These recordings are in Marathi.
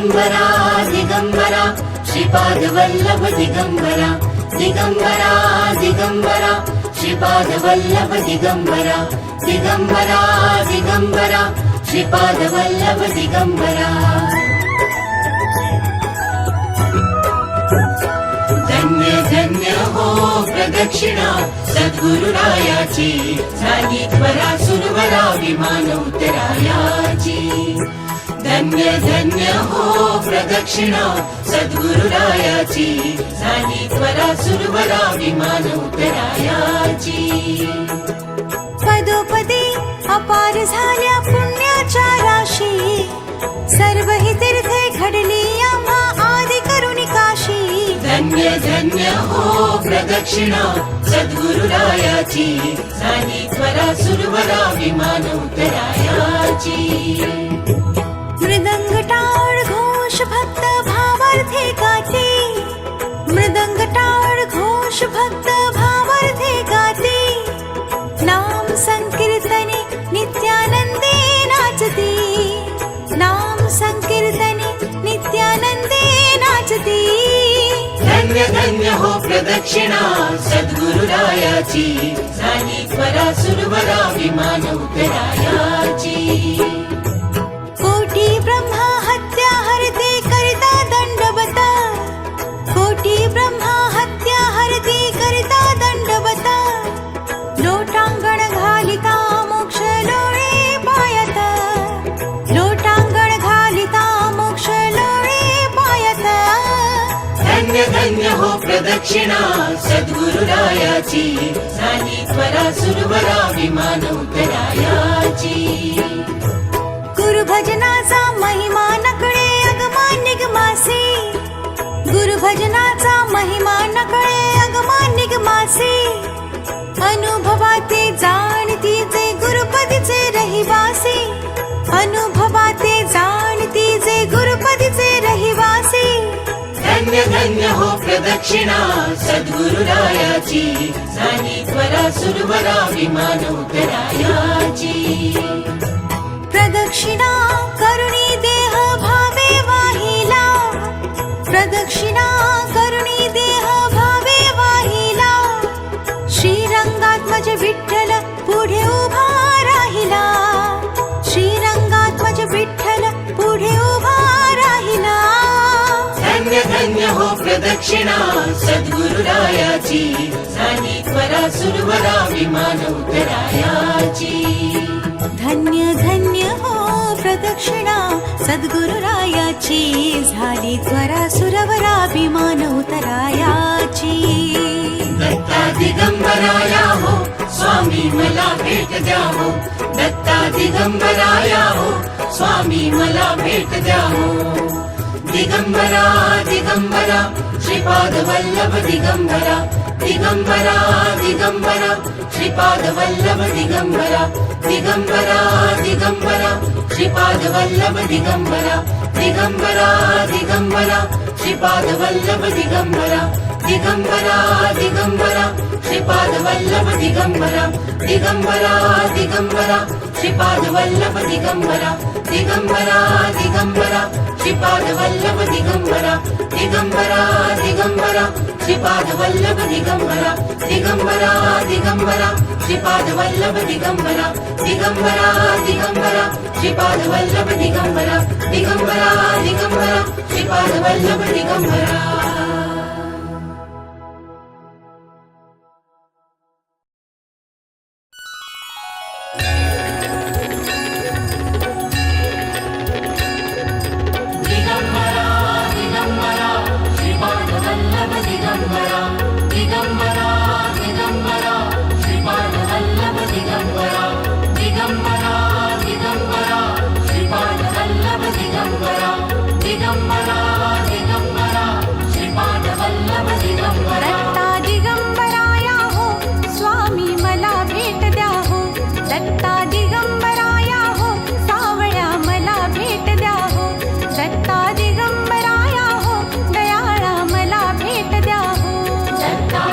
दिगंबरा दिगंबरा श्रीपाद वल्लभ दिगंबरा दिगंबरा दिगंबरा श्रीपाद वल्लभ दिगंबरा दिगंबरा दिगंबरा श्रीपाद वल्लभ दिगंबरा धन्य धन्य हो प्रदक्षिणा सद्गुरुरायाची झाली त्वरा सुरवरा विमान उतरायाची धन्य धन्य हो प्रदक्षिणा सद्गुरुरायाची झाली त्वरा सुरवरा विमान उतरायाची पदोपदी अपार झाल्या पुण्याच्या राशी सर्व ही तीर्थे घडली आम्हा आदि करुणी काशी धन्य धन्य हो प्रदक्षिणा सद्गुरुरायाची झाली त्वरा सुरवरा विमान उतरायाची मृदंग टाळ घोष भक्त भावार्थे गाते मृदंग टाळ घोष भक्त भावार्थे गाते नाम संकीर्तने नित्यानंदे नाचते नाम संकीर्तने नित्यानंदे नाचते धन्य धन्य हो प्रदक्षिणा सद्गुरुरायाची झाली त्वरा सुरवरा विमान उतरायाची कोटी ब्रह्मा हत्या हरते करता दंडवत कोटी ब्रह्मा हत्या हरते करता दंडवत लोटांगण घालिता मोक्ष लोळे पायत लोटांगण घालिता मोक्ष लोळे पायत धन्य धन्य हो प्रदक्षिणा सद्गुरुरायाची झाली त्वरा सुरवरा विमान उतरायाची गुरुभजनाचा महिमा नकळे अगमा निगमासे गुरुभजनाचा महिमा नकळे अगमा निगमासे अनुभवाते जाणती जे गुरुपदीचे रहिवासी अनुभवाते जाणती जे गुरुपदीचे रहिवासी धन्य धन्य हो प्रदक्षिणा सद्गुरुरायाची झाली त्वरा सुरवरा विमान उतरायाची प्रदक्षिणा करुणी देह भावे वाहिला प्रदक्षिणा करुणी देह भावे वाहिला श्रीरंगात्मज विठ्ठल पुढे उभा राहिला श्रीरंगात्मज विठ्ठल पुढे उभा राहिला धन्य धन्य हो प्रदक्षिणा सद्गुरुरायाची झाली त्वरा सुरवरा विमान उतरायाची धन्य धन्य हो प्रदक्षिणा सद्गुरुरायाची झाली त्वरा सुरवरा विमान उतरायाची दत्ता दिगंबराया हो स्वामी मला भेट द्या हो दत्ता दिगंबराया हो स्वामी मला भेट द्या हो दिगंबरा दिगंबरा श्रीपाद वल्लभ दिगंबरा दिगंबरा दिगंबरा श्रीपाद वल्लभ दिगंबरा दिगंबरा दिगंबरा श्रीपाद वल्लभ दिगंबरा दिगंबरा दिगंबरा श्रीपाद वल्लभ दिगंबरा दिगंबरा दिगंबरा श्रीपाद वल्लभ दिगंबरा दिगंबरा दिगंबरा श्रीपाद वल्लभ दिगंबरा दिगंबरा दिगंबरा श्रीपाद वल्लभ दिगंबरा दिगंबरा दिगंबरा श्रीपाद वल्लभ दिगंबरा दिगंबरा दिगंबरा श्रीपाद वल्लभ दिगंबरा दिगंबरा दिगंबरा श्रीपाद वल्लभ दिगंबरा दिगंबरा दिगंबरा श्रीपाद वल्लभ दिगंबरा दत्ता दिगंबराया हो स्वामी मला भेट द्या हो दत्ता दिगंबराया हो सावळ्या मला भेट द्या हो दत्ता दिगंबराया हो दयाळा मला भेट द्या हो दत्ता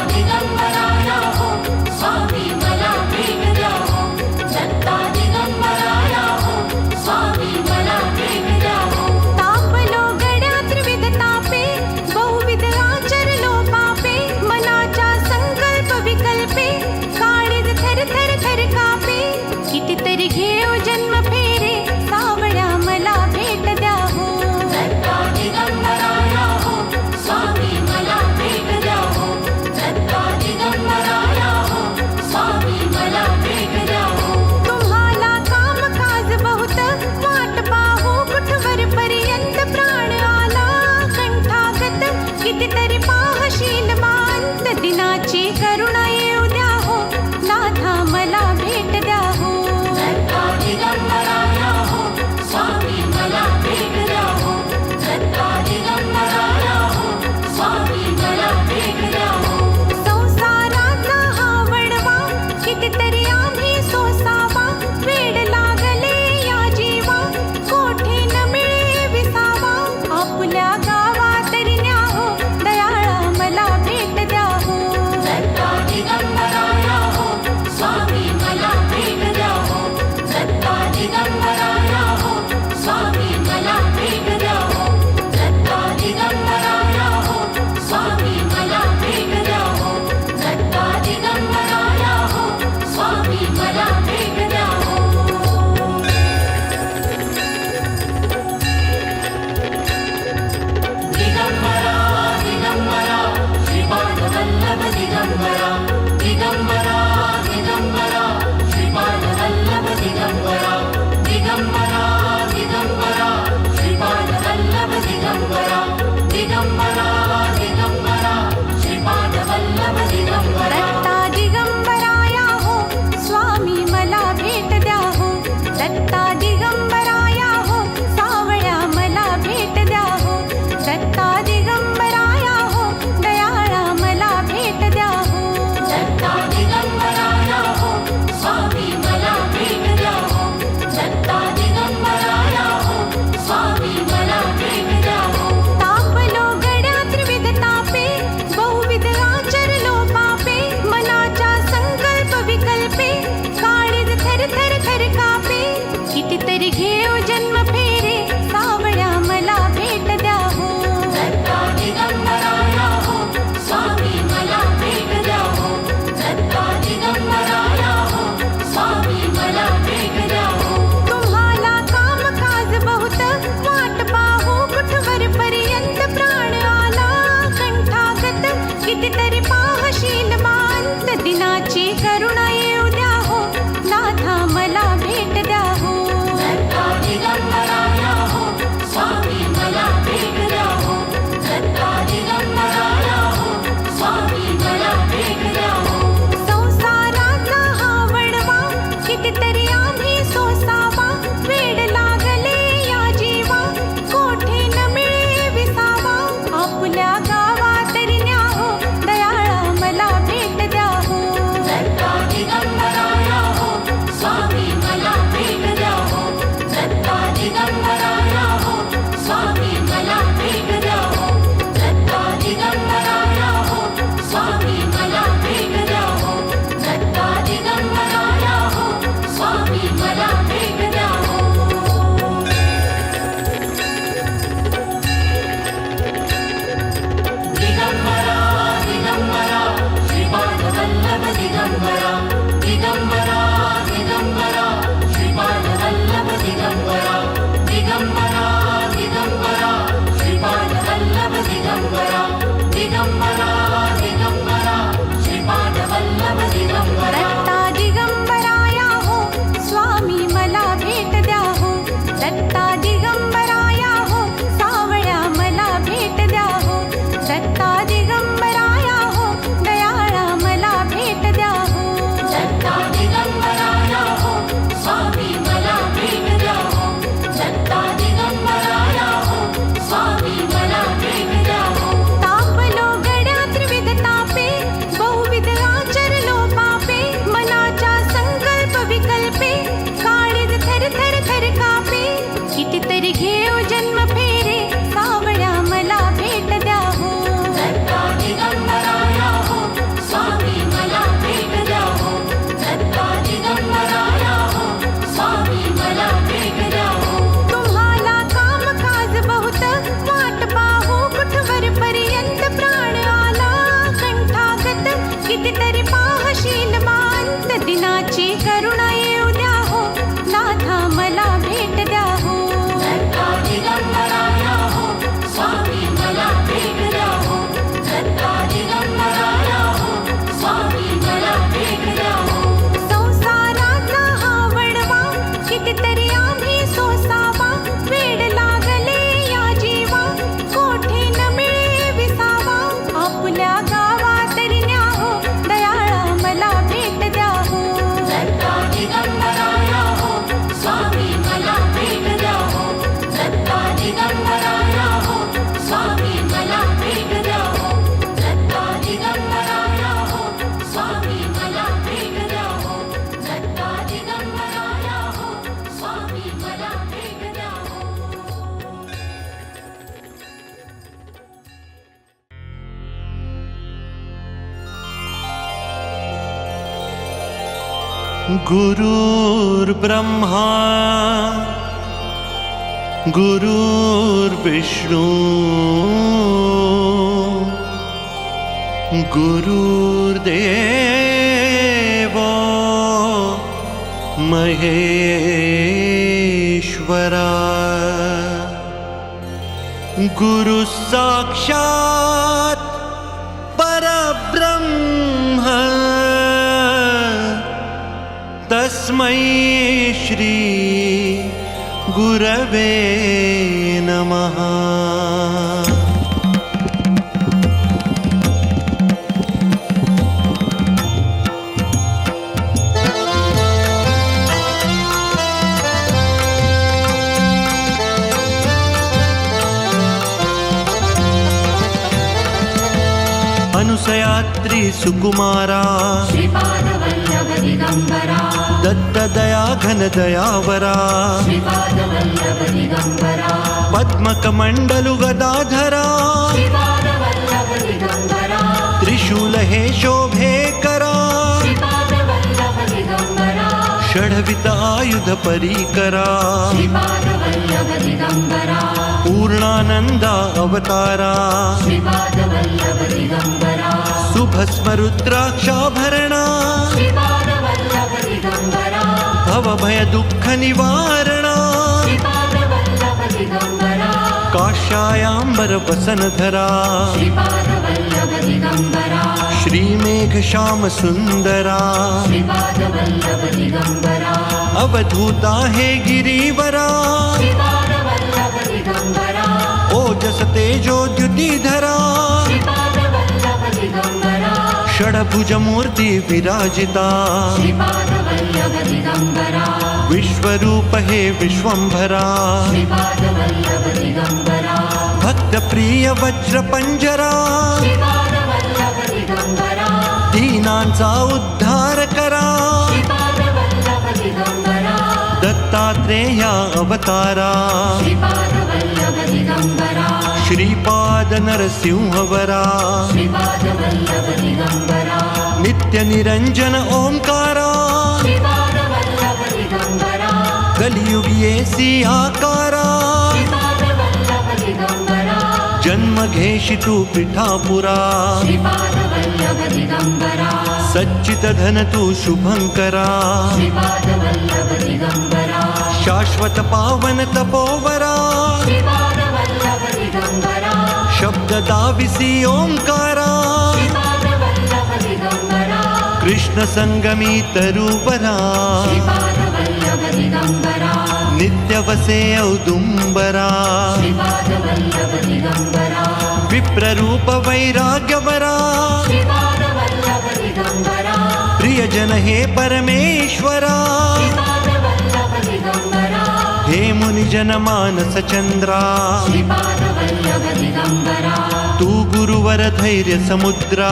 गुरुर्ब्रह्मा गुरुर्विष्णू गुरुर्देव महेश्वरा गुरु साक्षात् परब्रह्म तस्मै श्री गुरवे नमः। अनुसयात्री सुकुमारा श्रीपादवल्लभ दिगंबरा दत्तदया घनदयावरा श्रीपादवल्लभ दिगंबरा पद्मकमण्डलु गदाधरा श्रीपादवल्लभ दिगंबरा त्रिशूल हे शोभेकरा श्रीपादवल्लभ दिगंबरा षड्वित आयुध परीकरा श्रीपादवल्लभ दिगंबरा पूर्णानंद अवतारा श्रीपादवल्लभ दिगंबरा सुभस्म रुद्राक्षाभरणा श्रीपादवल्लभ दिगंबरा भवभय दुःख निवारणा श्रीपादवल्लभ दिगंबरा काषायाम्बर वसनधरा श्रीपादवल्लभ दिगंबरा श्रीमेघ श्याम सुंदरा श्रीपादवल्लभ दिगंबरा अवधूता हे गिरीवरा श्रीपादवल्लभ दिगंबरा ओजस तेजो द्युतिधरा श्रीपादवल्लभ दिगंबरा षड्भुज मूर्ति विराजिता श्रीपादवल्लभ दिगंबरा विश्वरूप हे विश्वंभरा श्रीपादवल्लभ दिगंबरा भक्त प्रिय वज्र पंजरा श्रीपादवल्लभ दिगंबरा दीनांचा उद्धार करा श्रीपादवल्लभ दिगंबरा दत्तात्रेय अवतारा श्रीपादवल्लभ दिगंबरा श्रीपाद नरसिंहवरा श्रीपादवल्लभ दिगंबरा नित्य निरंजन ओंकारा श्रीपादवल्लभ दिगंबरा कलियुगी येसी आकारा श्रीपादवल्लभ दिगंबरा जन्म घेशी तू पिठापुरा श्रीपादवल्लभ दिगंबरा सच्चित धन तू शुभंकरा श्रीपादवल्लभ दिगंबरा शाश्वत पावन तपोवरा श्रीपादवल्लभ दिगंबरा शब्द दाविसी ओंकारा श्रीपादवल्लभ दिगंबरा कृष्ण संगमी तरुवरा श्रीपादवल्लभ दिगंबरा नित्य वसे औदुंबरा श्रीपादवल्लभ दिगंबरा विप्ररूप वैराग्यवरा श्रीपादवल्लभ दिगंबरा प्रियजन हे परमेश्वरा श्रीपादवल्लभ दिगंबरा हे मुनिजन मानस चंद्रा श्रीपादवल्लभ दिगंबरा तू गुरुवर धैर्य समुद्रा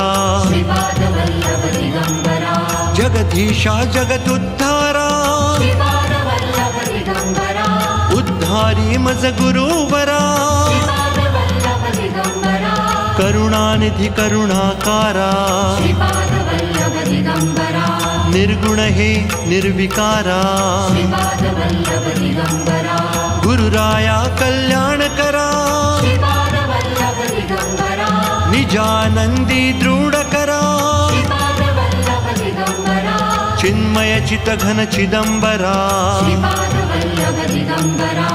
श्रीपादवल्लभ दिगंबरा जगदीशा जगदुद्धारा श्रीपादवल्लभ दिगंबरा उद्धारी मज गुरुवरा श्रीपादवल्लभ दिगंबरा करुणानिधि करुणाकारा श्रीपादवल्लभ दिगंबरा निर्गुण हे निर्विकारा श्रीपादवल्लभ दिगंबरा गुरुराया कल्याण करा श्रीपादवल्लभ दिगंबरा निजानंदी दृढ करा श्रीपादवल्लभ दिगंबरा चिन्मय चित घन चिदंबरा श्रीपादवल्लभ दिगंबरा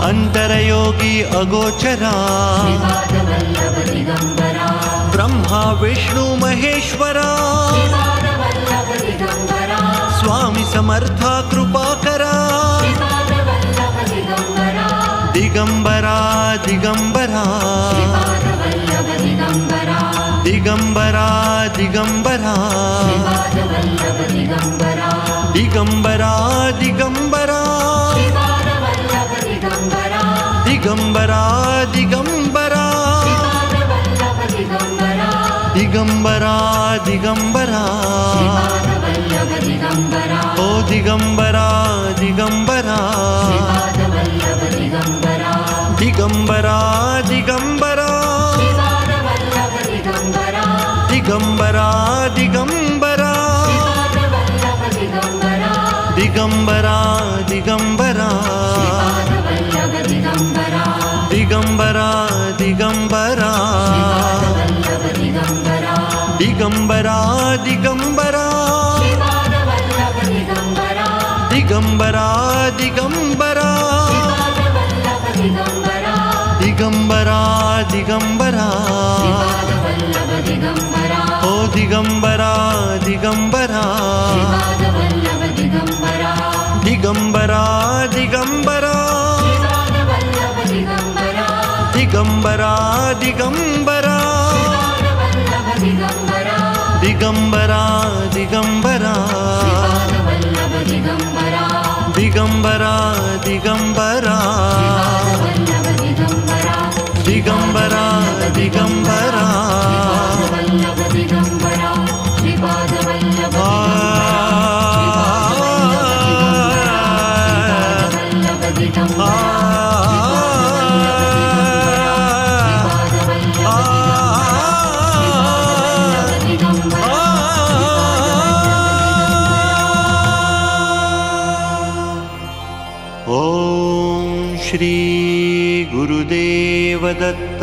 अंतरयोगी अगोचरा श्रीपादवल्लभ दिगंबरा ब्रह्मा विष्णु महेश्वरा श्रीपादवल्लभ दिगंबरा स्वामी समर्था कृपा करा श्रीपादवल्लभ दिगंबरा दिगंबरा दिगंबरा श्रीपादवल्लभ दिगंबरा दिगंबरा दिगंबरा श्रीपादवल्लभ दिगंबरा दिगंबरा दिगंबरा श्रीपादवल्लभ दिगंबरा दिगंबरा दिगंबरा श्रीपादवल्लभ दिगंबरा दिगंबरा दिगंबरा श्रीपादवल्लभ दिगंबरा ओ दिगंबरा दिगंबरा श्रीपादवल्लभ दिगंबरा दिगंबरा दिगंबरा श्रीपादवल्लभ दिगंबरा दिगंबरा दिगंबरा श्रीपादवल्लभ दिगंबरा दिगंबरा दिगंबरा श्रीपादवल्लभ दिगंबरा दिगंबरा दिगंबरा श्रीपादवल्लभ दिगंबरा दिगंबरा दिगंबरा श्रीपादवल्लभ दिगंबरा ओ दिगंबरा दिगंबरा श्रीपादवल्लभ दिगंबरा दिगंबरा दिगंबरा श्रीपादवल्लभ दिगंबरा दिगंबरा दिगंबरा दिगंबरा दिगंबरा दिगंबरा श्रीपादवल्लभ दिगंबरा दिगंबरा दिगंबरा दिगंबरा दिगंबरा दिगंबरा वल्लभ दिगंबरा श्रीपादवल्लभ दिगंबरा ओम श्री गुरुदेव दत्त.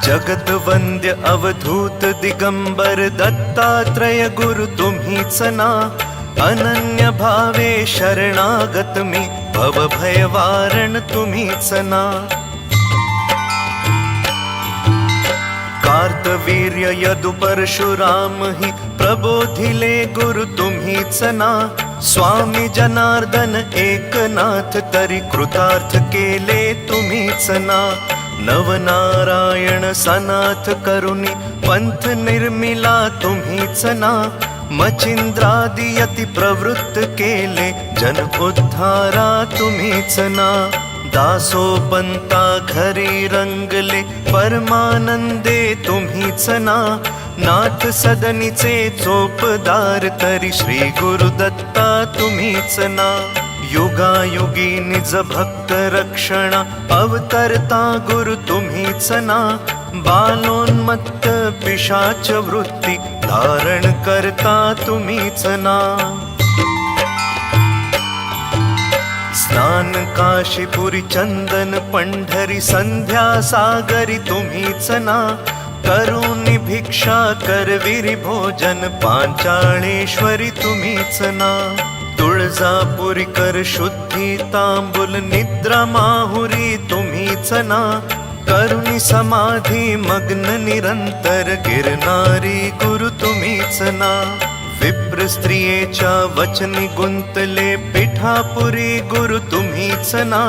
जगत वंद्य अवधूत दिगंबर दत्तात्रय गुरु तुम्हीच ना. अनन्य भावे शरणागत मी भव भय वारण तुम्हीच ना. कार्तवीर्य यदु परशुराम ही प्रबोधिले गुरु तुम्हीच ना. स्वामी जनार्दन एकनाथ तरी कृतार्थ केले तुम्हीच ना. नवनारायण सनाथ करुणी पंथ निर्मिला तुम्हीच ना. मचिंद्रादि यति प्रवृत्त केले जन उद्धारा तुम्हीच ना. दासोपंता घरी रंगले परमानंदे तुम्हीच ना. नाथ सदनीचे चोपदार तरी श्री गुरुदत्ता तुम्हीच ना. युगायुगी निज भक्त रक्षणा अवतरता गुरु तुम्हीच ना. बालोन्मत्त पिशाच वृत्ती धारण करता तुम्हीच ना. स्नान काशीपुरी चंदन पंढरी संध्या सागरी तुम्हीच ना. करुणी भिक्षा करविरी भोजन पांचाळेश्वरी तुम्हीच ना. तुळजापुरी कर शुद्धी तांबुल निद्रा माहुरी तुम्हीच ना. करुणी समाधी मग्न निरंतर गिरणारी गुरु तुम्हीच ना. विप्र स्त्रियेच्या वचनी गुंतले पिठापुरी गुरु तुम्हीच ना.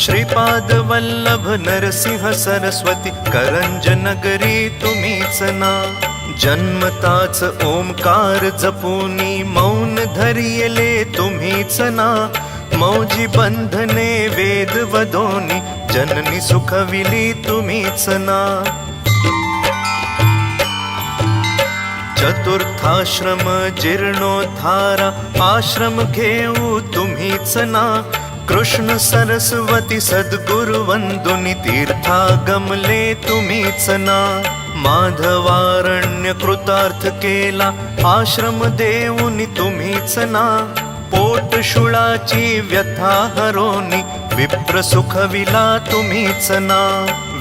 श्रीपाद वल्लभ नरसिंह सरस्वती करंज नगरी तुम्हीच ना. जन्मताच ओंकार जपुनी मौन धरियले तुम्हीच ना. मौजी बंधने वेद वदोनी जननी सुखविली तुम्हीच ना. चतुर्थाश्रम जीर्णोद्धारा आश्रम घेऊ तुम्हीच ना. कृष्ण सरस्वती सद्गुरु वंदुनी तीर्थागमले तुम्हीच ना. माधवारण्य कृतार्थ केला आश्रम देऊनी तुम्हीच ना. पोट शुळाची व्यथा हरोनी विप्र सुखविला तुम्हीच ना.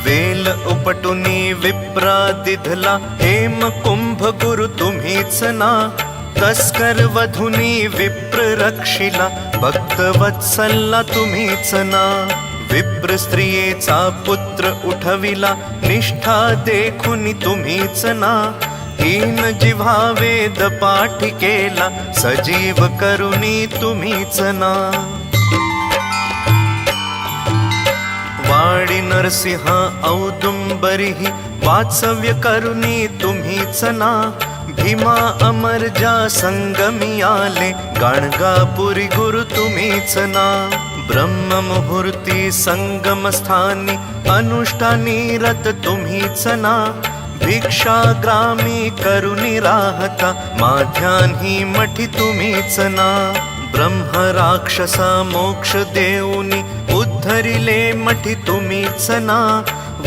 वेल उपटुनी विप्रा दिधला हेम कुंभ गुरु तुम्हीच ना. तस्कर वधुनी विप्र रक्षिला भक्त वत्सल्ला तुम्हीच ना. विप्र स्त्रियेचा पुत्र उठविला निष्ठा देखुनी तुम्हीच ना. हीन जिव्हा वेद पाठ केला सजीव करुणी तुम्हीच ना. वाडी नरसिंह औदुंबरी वात्सव्य करुणी तुम्हीच ना. भीमा अमरजा संगमी आले गाणगापुरी गुरु तुम्हीच ना. ब्रह्म मुहूर्ती संगम स्थानी अनुष्ठानी रत तुम्हीच ना. भिक्षाग्रामी करुणी राहता माध्यान्ही मठी तुम्हीच ना. ब्रह्म राक्षसा मोक्ष देऊनी उद्धरिले मठी तुम्हीच ना.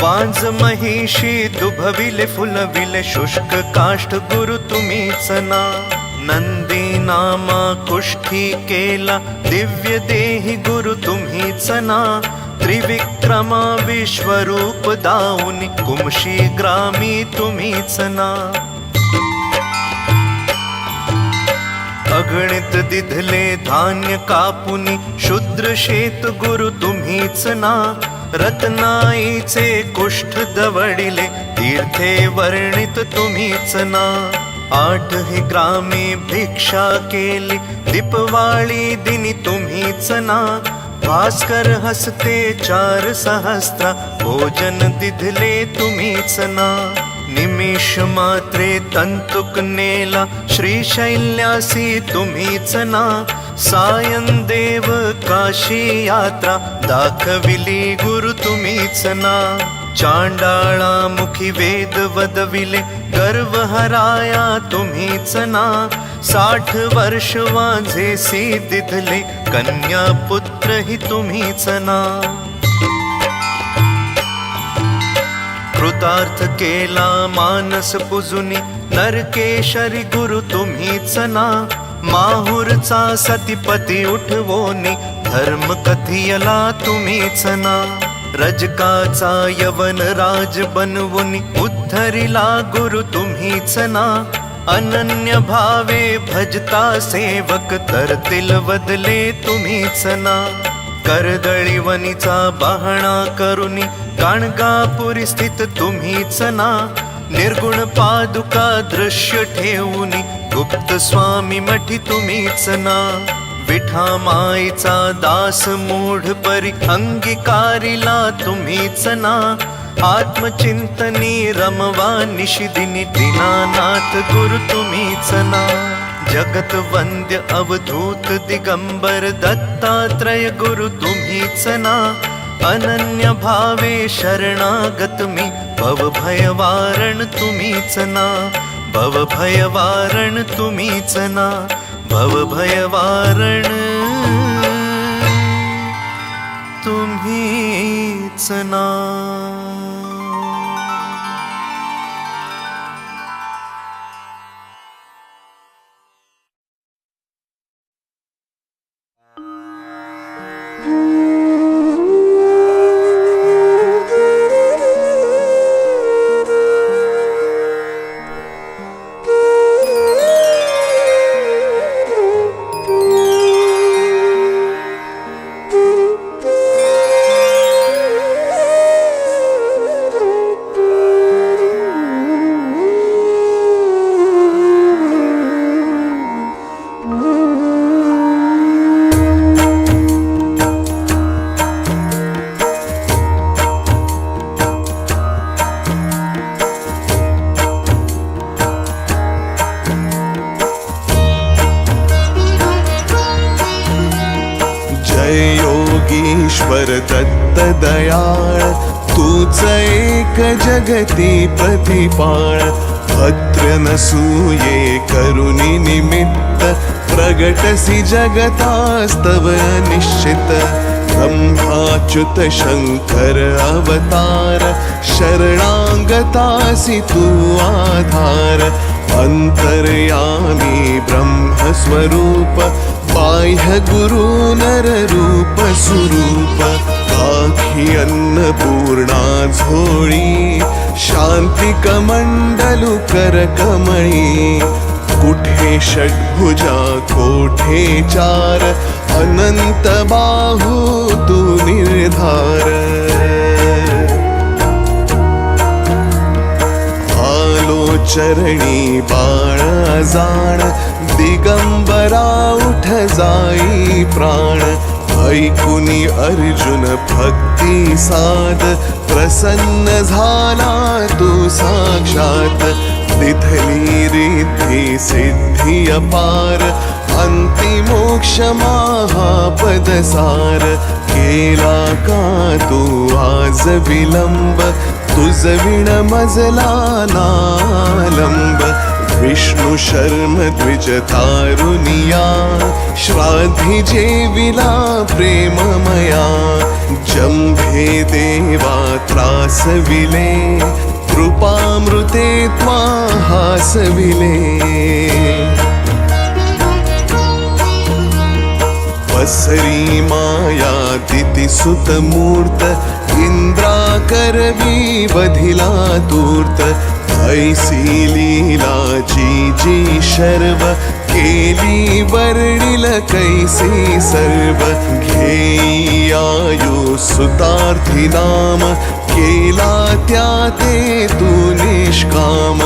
वाज महिषी दुभविले फुलविले शुष्क काष्ठ गुरु तुम्हीच ना. नंदी नामा कुष्ठी केला दिव्य देही गुरु तुम्हीच ना. त्रिविक्रमा विश्वरूप दाऊनी कुमशी ग्रामी तुम्हीच ना. अगणित दिधले धान्य कापुनी शूद्र शेत गुरु तुम्हीच ना. रत्नाईचे कुष्ठ दवडिले तीर्थे वर्णित तुम्हीच ना. 8 ग्रामे भिक्षा केली दीपवाळी दिनी तुम्हीच ना. भास्कर हसते 4 सहस्त्र भोजन दिधले तुम्हीच ना. निमिष मात्रे तंतुक नेला श्रीशैल्यासी तुम्हीच ना. सायं देव काशी यात्रा दाखविली गुरु तुम्हीच ना. चांडाळा मुखी वेद वदविले गर्व हराया तुम्हीच ना. 60 वर्ष वाझेसी दिधले कन्या पुत्र ही तुम्हीच ना. कृतार्थ केला मानस पुजुनी नरकेशरी गुरु तुम्हीच ना. माहुरचा सतीपती उठवोनी धर्म कथियला तुम्हीच ना. रजकाचा यवन राज बनवून उद्धरिला गुरु तुम्हीच ना. अनन्य भावे भजता सेवक तरतील बदले तुम्हीच ना. कर्दळीवनीचा बहाणा करुनी गाणगापुरी स्थित तुम्हीच ना. निर्गुण पादुका दृश्य ठेवूनी गुप्त स्वामी मठी तुम्हीच ना. विठा माईचा दास मूढ परी अंगीकारिला तुम्हीच ना. आत्मचिंतनी रमवा निशिदिनी दीनानाथ गुरु तुम्हीच ना. जगत वंद्य अवधूत दिगंबर दत्तात्रय गुरु तुम्हीच ना. अनन्य भावे शरणागत मी भव भयवारण तुम्हीच ना. भव भयवारण तुम्हीच ना. भव भयवारण तुम्हीच ना. योगीश्वर दत्त दयाळ तूच एक जगती प्रतिपाळ. भद्र नसूये करुणी निमित्त प्रगटसी जगतास्तव निश्चित. ब्रह्माच्युत शंकर अवतार शरणागतासी तू आधार. अंतर्यामी ब्रह्मस्वरूप बाह्य गुरु नर रूप स्वरूप. आखी अन्नपूर्णा झोळी शांती कमंडलू कर कमळी. कुठे षड्भुजा कोठे चार अनंत बाहू तू निर्धार. आलो चरणी बाळ जाण दिगंबरा उठ जाई प्राण. ऐकुनी अर्जुन भक्ती साध प्रसन्न झाला तू साक्षात. दिधली रिद्धी सिद्धी अपार अंती मोक्ष महापद सार. केला का तू आज विलंब तुझ विण मजला नालंब. विष्णु शर्म द्विज तारुनिया श्राद्धी जेविला प्रेममया. जंभे देवा त्रासविले कृपामृते त्वा हासविले. पसरी माया दिति सुत मूर्त इंद्रा करवी वधिला तूर्त. ऐसी लीला जी जी शर्व केली वर्णिल कैसी सर्व. घेई आयु सुतार्थी नाम केला त्या ते तू निष्काम.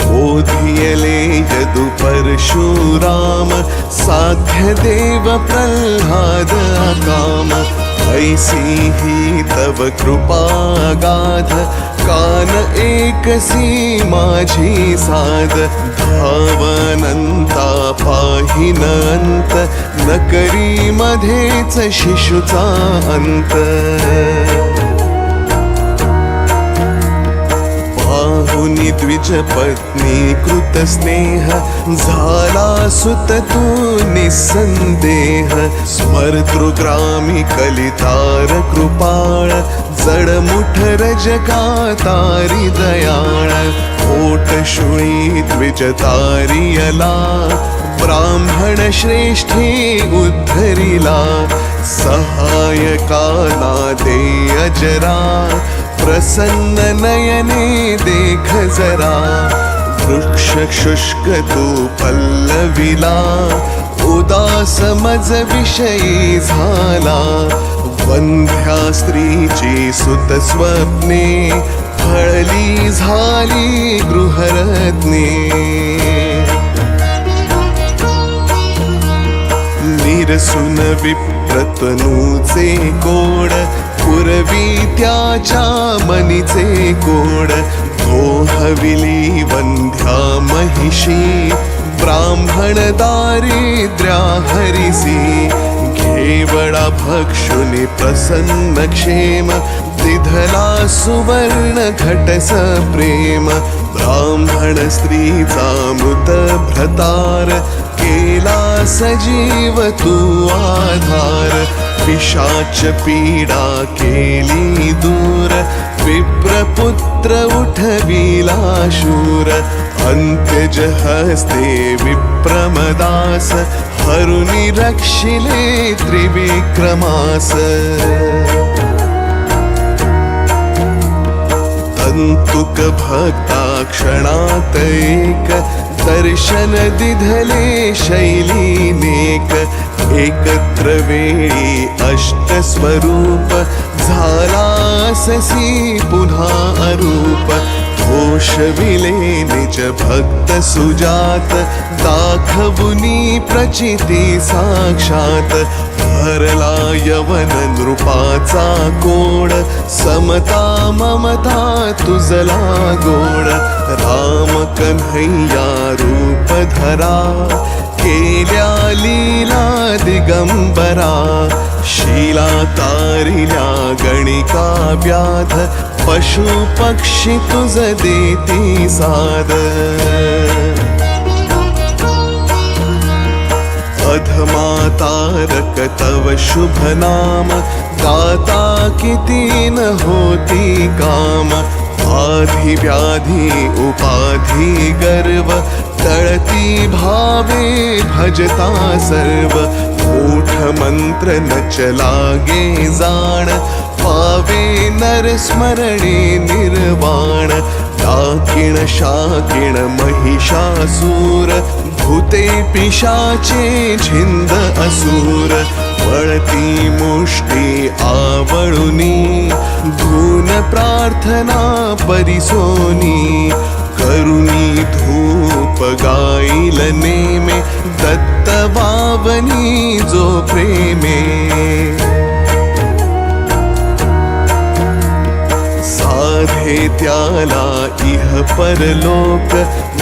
बोधियले यदु परशुराम साध्य देव प्रह्लाद अकाम. ऐसी ही तव कृपा गाध कान एकसी माझी साध. धावनंता पाहि न अंत न करी मध्येच शिशुचा अंत. पाहुनी द्विज पत्नी कृत स्नेह झाला सुत तू निसंदेह. स्मर्तृग्रामी कलितार कृपाळ जडमुठ रजका तारी दयाळ. ओट शुळी द्विज तारियला ब्राह्मण श्रेष्ठी उद्धरिला. सहायकाला देय जरा, प्रसन्न नयने देख जरा. वृक्ष शुष्क तो पल्लविला, उदास मज विषयी झाला. वंध्या स्त्रीची सुत स्वप्ने, फळली झाली गृहरत्ने. निरसुन विप्रतनूचे कोड, पुरवी त्याच्या मनीचे कोड. दोहविली वंध्या महिषी, ब्राह्मण दारिद्र्या हरिसी. घेवळा भक्षुनी प्रसन्न क्षेम, दिधला सुवर्ण घटस प्रेम. ब्राह्मण स्त्रीचा मृत भ्रतार, केला सजीव तू आधार. पिशाच पीडा केली दूर, विप्रपुत्र उठविला शूर. अंत्यज हस्ते विप्रमदास, हरुनी रक्षिले त्रिविक्रमास. तंतुक भक्ता क्षणात एक, दर्शन दिधले शैलीनेक. एकत्र वेळी अष्टस्वरूप, झाला ससी पुन्हा अरूप. घोषविले निज भक्त सुजात, दाखवुनी प्रचिती साक्षात. भरला यवन नृपाचा कोड, समता ममता तुझला गोड. राम कन्हैया रूप धरा, केल्या लीला दिगंबरा. शीला तारिल्या गणिका व्याध, पशु पक्षी तुझ देती साद. अधमा तारक तव शुभ नाम, दाता किती न होती काम. आधी व्याधी उपाधी गर्व, तळती भावे भजता सर्व. मूढ मंत्र न चलागे जाण, पावे नर स्मरणे निर्वाण. डाकिण शाकिण महिषासूर, भूते पिशाचे झिंद असूर. वळती मुष्टी आवळुनी, धून प्रार्थना परिसोनी. करुणी धूप गाईल नेमे, दत्त वावनी जो प्रेमे. साधे त्याला इह परलोक,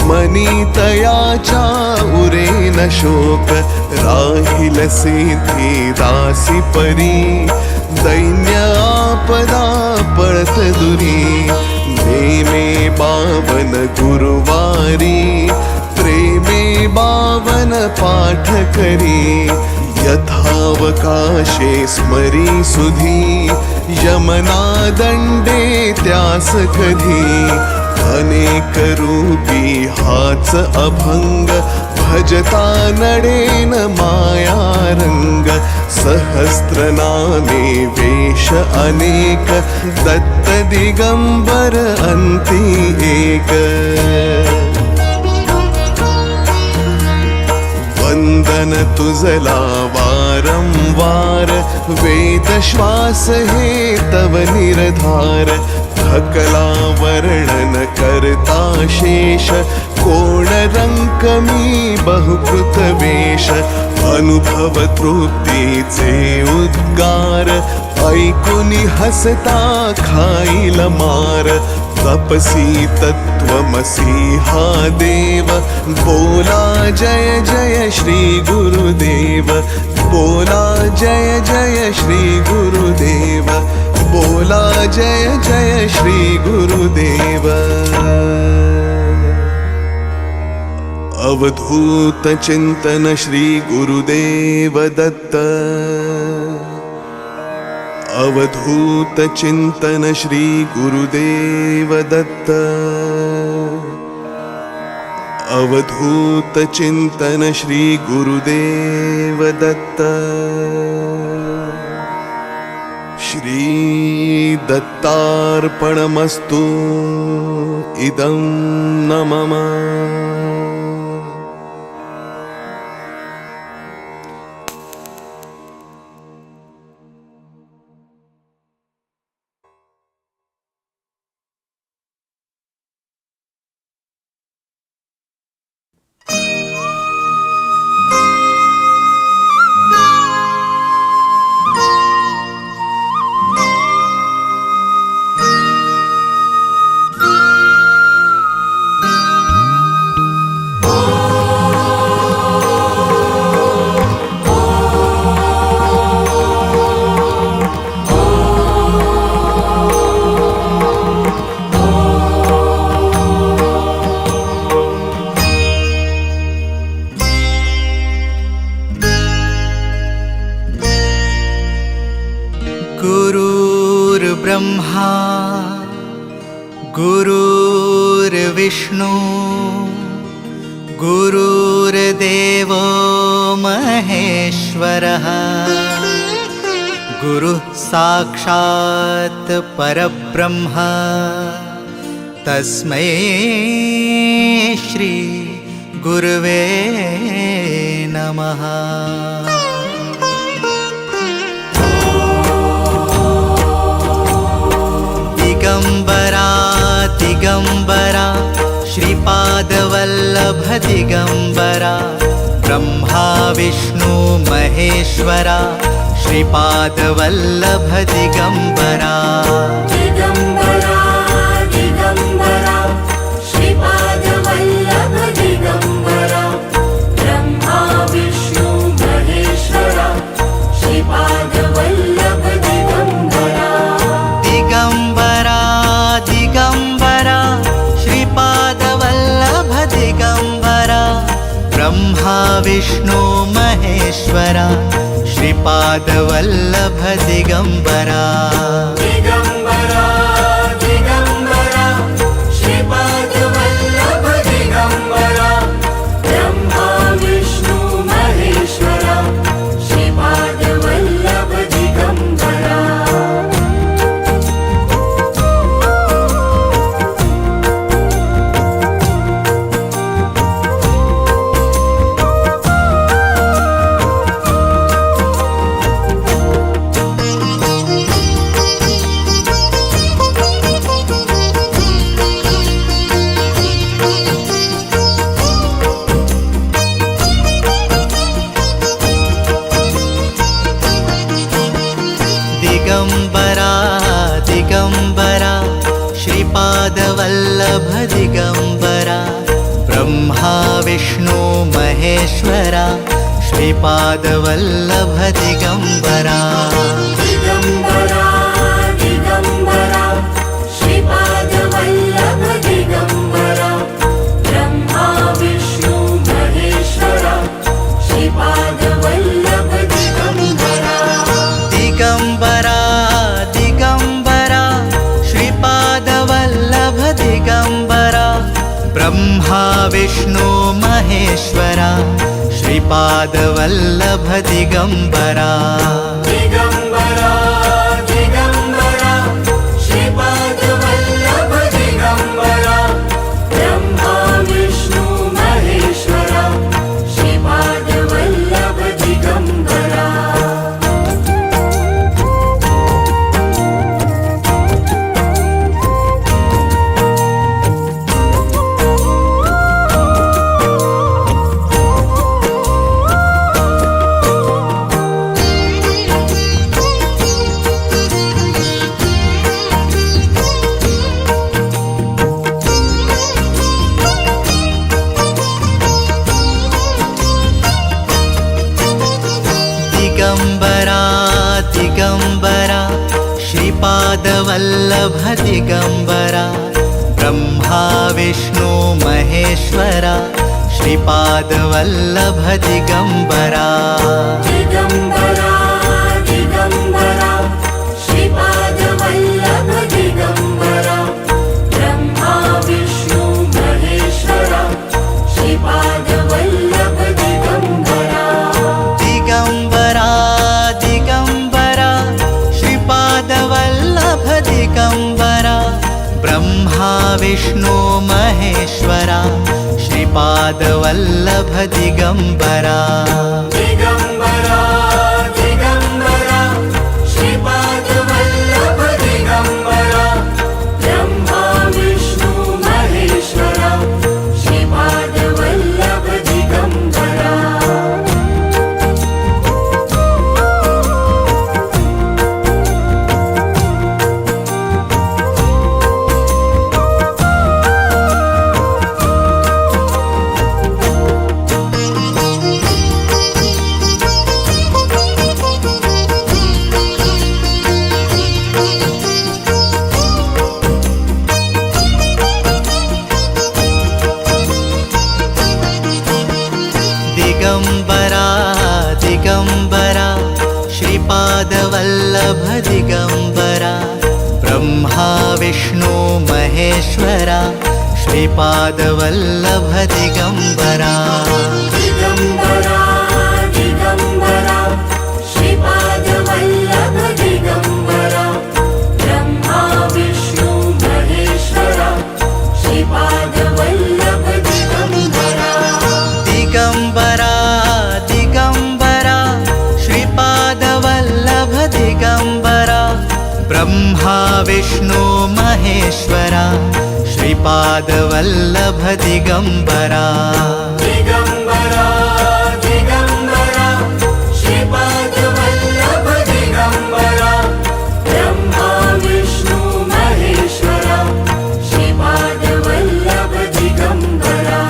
मनी तयाच्या उरे न शोक. राहिल सिद्धी दासी परी, दैन्य आपदा पळत दुरी. नेमे बावन गुरुवारी, प्रेमे बावन पाठ करी. यथावकाशे स्मरी सुधी, यमना दंडे त्यास कधी. अनेक रूपी हाच अभंग, भजता नडेन माया रंग. सहस्त्र नामे वेश अनेक, दत्त दिगंबर अंती एक. वंदन तुझला वारंवार, वेद श्वास हे तव निर्धार. थकला वर्णन करता शेष, कोण रंक मी बहुकृत वेश. अनुभव तृप्तीचे उद्गार, ऐकुनी हसता खाईल मार. तपसी तत्वमसी हा देव, बोला जय जय श्री गुरुदेव. बोला जय जय श्री गुरुदेव. बोला जय जय श्री गुरुदेव. अवधूत चिंतन श्री गुरुदेव दत्त. अवधूत चिंतन श्री गुरुदेव दत्त. अवधूत चिंतन श्री गुरुदेव दत्त. श्री श्रीदत्तार्पणमस्तु इदं न मम। गुरुर्ब्रह्मा गुरुर्विष्णु गुरुर्देवो महेश्वरः गुरुः साक्षात् परब्रह्म तस्मै श्री गुरवे नमः। दिगंबरा दिगंबरा श्रीपादवल्लभ दिगंबरा ब्रह्मा विष्णु महेश्वरा श्रीपादवल्लभ दिगंबरा। दिगंबरा दिगंबरा श्रीपादवल्लभ दिगंबरा ब्रह्मा विष्णु महेश्वरा श्रीपादवल्लभ दिगंबरा। दिगंबरा दिगंबरा श्रीपादवल्लभ दिगंबरा ब्रह्मा विष्णु महेश्वरा श्रीपादवल्लभ दिगंबरा। दिगंबरा दिगंबरा श्रीपादवल्लभ दिगंबरा ब्रह्मा विष्णु महेश्वरा श्रीपादवल्लभ दिगंबरा। दिगंबरा दिगंबरा श्रीपादवल्लभ दिगंबरा ब्रह्मा विष्णु महेश्वरा श्रीपादवल्लभ दिगंबरा। दिगंबरा दिगंबरा श्रीपादवल्लभ दिगंबरा ब्रह्मा विष्णु महेश्वरा श्रीपादवल्लभ दिगंबरा। दिगंबरा दिगंबरा श्रीपादवल्लभ दिगंबरा ब्रह्मा विष्णु महेश्वरा श्रीपादवल्लभ दिगंबरा। दिगंबरा दिगंबरा श्रीपादवल्लभ दिगंबरा ब्रह्मा विष्णु महेश्वरा श्रीपादवल्लभ दिगंबरा। दिगंबरा दिगंबरा श्रीपादवल्लभ दिगंबरा ब्रह्मा विष्णु महेश्वरा श्रीपादवल्लभ दिगंबरा। दिगंबरा दिगंबरा श्रीपादवल्लभ दिगंबरा ब्रह्मा विष्णु महेश्वरा श्रीपादवल्लभ दिगंबरा। दिगंबरा दिगंबरा श्रीपादवल्लभ ब्रह्मा विष्णु महेश्वरा श्रीपादवल्लभ दिगंबरा दिगंबरा दिगंबरा श्रीपाद वल्लभ दिगंबरा ब्रह्मा विष्णु महेश्वरा श्रीपाद वल्लभ दिगंबरा दिगंबरा दिगंबरा श्रीपादवल्लभ दिगंबरा ब्रह्मा विष्णु महेश्वरा श्रीपादवल्लभ दिगंबरा दिगंबरा दिगंबरा श्रीपाद वल्लभ दिगंबरा ब्रह्मा विष्णु महेश्वरा श्रीपाद वल्लभ दिगंबरा दिगंबरा दिगंबरा श्रीपादवल्लभ दिगंबरा ब्रह्मा विष्णु महेश्वरा श्रीपादवल्लभ दिगंबरा दिगंबरा दिगंबरा श्रीपाद वल्लभ दिगंबरा ब्रह्मा विष्णु महेश्वरा श्रीपाद वल्लभ दिगंबरा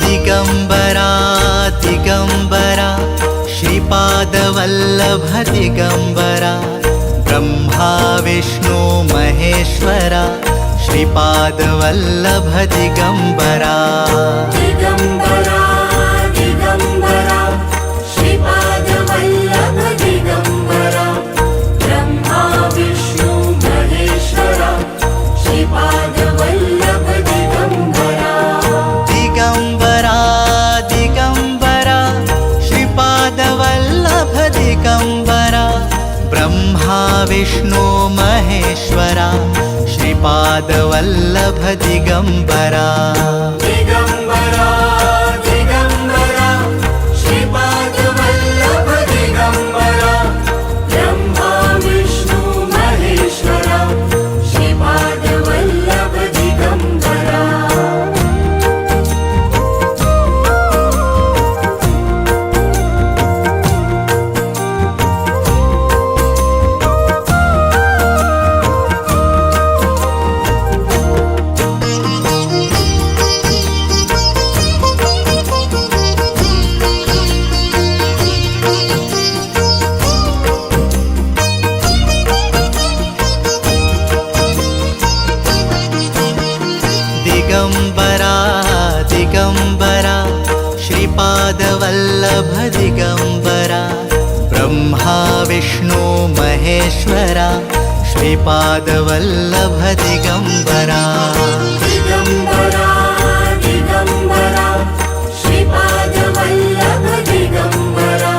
दिगंबरा दिगंबरा श्रीपादवल्लभ दिगंबरा ब्रह्मा विष्णु महेश्वरा श्रीपादवल्लभ दिगंबरा दिगंबरा दिगंबरा श्रीपाद वल्लभ दिगंबरा ब्रह्मा विष्णु महेश्वरा श्रीपाद वल्लभ दिगंबरा दिगंबरा दिगंबरा श्रीपादवल्लभ दिगंबरा ब्रह्मा विष्णु महेश्वरा श्रीपादवल्लभ दिगंबरा दिगंबरा दिगंबरा श्रीपाद वल्लभ दिगंबरा ब्रह्मा विष्णु महेश्वरा श्रीपाद वल्लभ दिगंबरा दिगंबरा दिगंबरा श्रीपादवल्लभ दिगंबरा ब्रह्मा विष्णु महेश्वरा श्रीपादवल्लभ दिगंबरा दिगंबरा दिगंबरा श्रीपाद वल्लभ दिगंबरा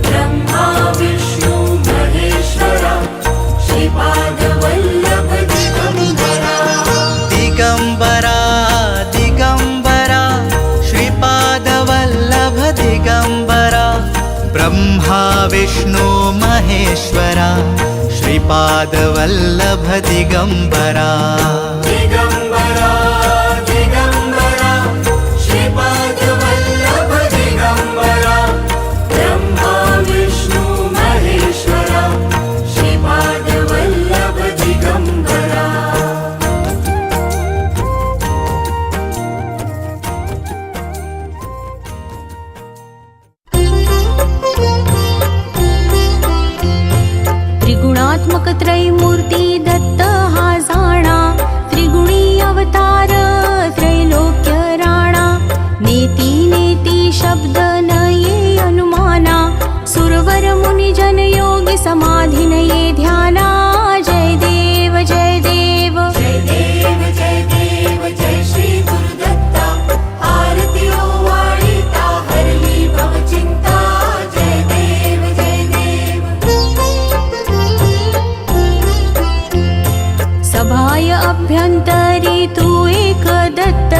ब्रह्मा विष्णु महेश्वरा श्रीपाद वल्लभ दिगंबरा दिगंबरा दिगंबरा श्रीपादवल्लभ दिगंबरा ब्रह्मा विष्णु महेश्वरा श्रीपादवल्लभ दिगंबरा दिगंबरा दिगंबरा श्रीपाद वल्लभ दिगंबरा ब्रह्मा विष्णु महेश्वरा श्रीपाद वल्लभ दिगंबरा त्रिगुणात्मक त्रैमूर्ती दत्त हा जाणा त्रिगुणी माय अभ्यंतरी तू एक दत्त,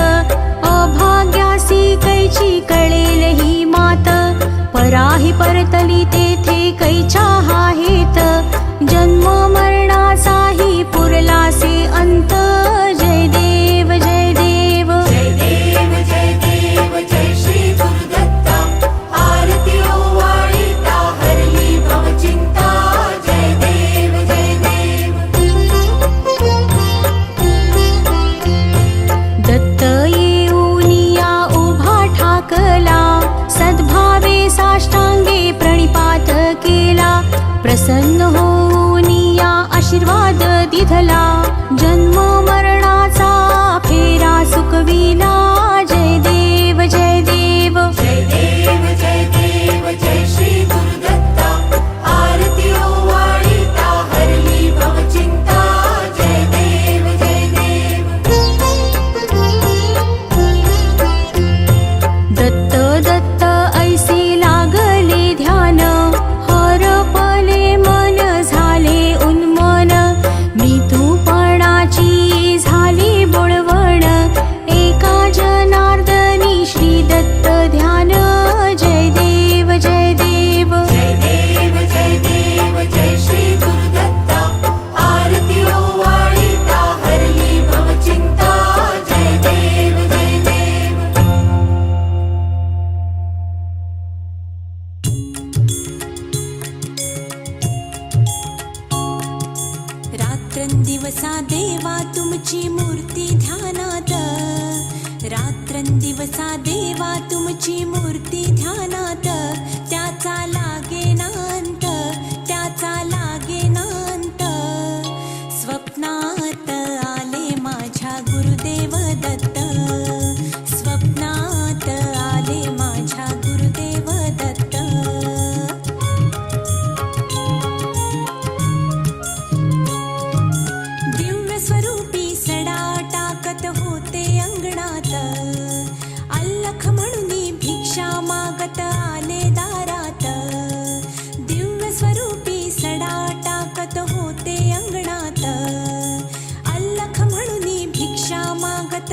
अभाग्यासी कैची कळेल ही मात, पराही परतली तेथे कैच्या हा हेत, जन्म मरणाचाही पुरलासे अंत, जय देव जय देव जय देव जय देव जय श्री गुरुदत्ता, आरती ओवाळीता हरली भवचिंता, जय देव जय देव. दत्त येऊनिया उभा ठाकला, सद्भावे साष्टांगे प्रणिपात केला, प्रसन्न होऊनिया आशीर्वाद दिधला, जन्म मरणाचा फेरा सुकविला, जय देव जय देव जय देव जय देव जय श्री गुरुदत्ता, आरती ओवाळीता हरली भवचिंता, जय देव जय देव. दत्त दत्त ऐसे लागले ध्यान, हरपले मन झाले उन्मन, मी तूपणाची झाली बुडवण, एका जनार्दनी श्री दत्त ध्यान, जय देव जय देव जय देव जय देव जय श्री गुरुदत्ता, आरती ओवाळीता हरली भवचिंता, जय देव जय देव. रात्रंदिवसा देवा तुमची मूर्ती ध्यानात, रात्रंदिवसा देवा तुमची मूर्ती ध्यानात, त्याचा लागेनांत, त्याचा लागेनांत, स्वप्नात आले माझ्या गुरुदेव दत्त, स्वप्नात आले माझ्या गुरुदेव दत्त. दिव्य स्वरूपी सडा टाकत होते अंगणात, अल्लख म्हणून भिक्षा मागत आले दारात, दिव्य स्वरूपी सडा टाकत होते अंगणात, अल्लख म्हणून भिक्षा मागत